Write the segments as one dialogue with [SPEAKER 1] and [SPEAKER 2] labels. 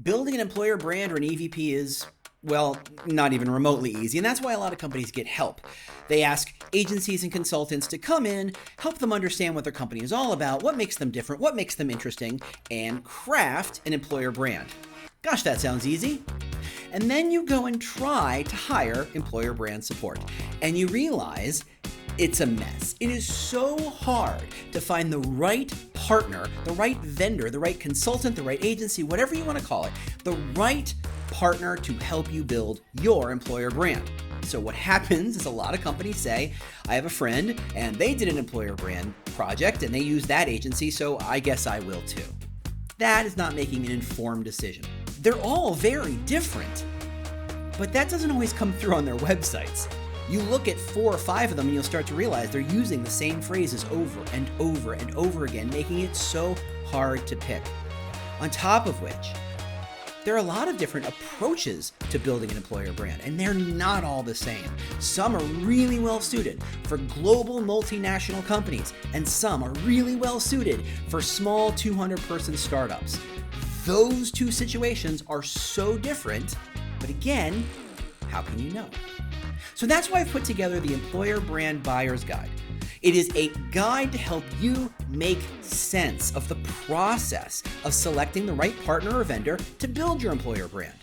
[SPEAKER 1] Building an employer brand or an EVP is, well, not even remotely easy, and that's why a lot of companies get help. They ask agencies and consultants to come in, help them understand what their company is all about, what makes them different, what makes them interesting, and craft an employer brand. Gosh, that sounds easy. And then you go and try to hire employer brand support, and you realize it's a mess. It is so hard to find the right partner, the right vendor, the right consultant, the right agency, whatever you want to call it, the right partner to help you build your employer brand. So what happens is a lot of companies say, I have a friend and they did an employer brand project and they used that agency, so I guess I will too. That is not making an informed decision. They're all very different, but that doesn't always come through on their websites. You look at 4 or 5 of them and you'll start to realize they're using the same phrases over and over and over again, making it so hard to pick. On top of which, there are a lot of different approaches to building an employer brand, and they're not all the same. Some are really well suited for global multinational companies, and some are really well suited for small 200-person startups. Those two situations are so different, but again, how can you know? So that's why I've put together the Employer Brand Buyer's Guide. It is a guide to help you make sense of the process of selecting the right partner or vendor to build your employer brand.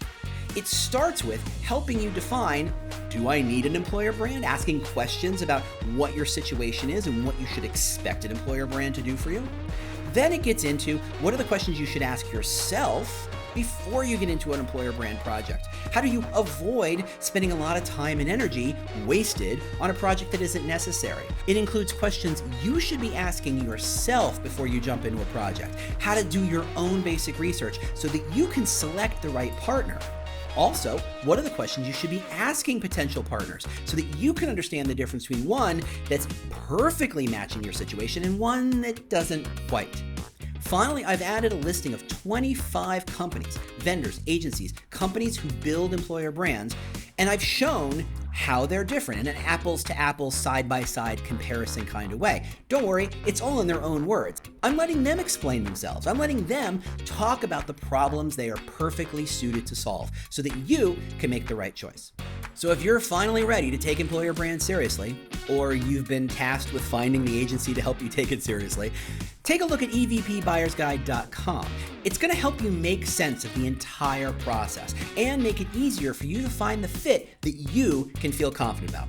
[SPEAKER 1] It starts with helping you define, do I need an employer brand? Asking questions about what your situation is and what you should expect an employer brand to do for you. Then it gets into what are the questions you should ask yourself before you get into an employer brand project. How do you avoid spending a lot of time and energy wasted on a project that isn't necessary? It includes questions you should be asking yourself before you jump into a project. How to do your own basic research so that you can select the right partner. Also, what are the questions you should be asking potential partners so that you can understand the difference between one that's perfectly matching your situation and one that doesn't quite. Finally, I've added a listing of 25 companies, vendors, agencies, companies who build employer brands, and I've shown how they're different in an apples to apples, side by side comparison kind of way. Don't worry, it's all in their own words. I'm letting them explain themselves. I'm letting them talk about the problems they are perfectly suited to solve so that you can make the right choice. So if you're finally ready to take employer brand seriously, or you've been tasked with finding the agency to help you take it seriously, take a look at evpbuyersguide.com. It's going to help you make sense of the entire process and make it easier for you to find the fit that you can feel confident about.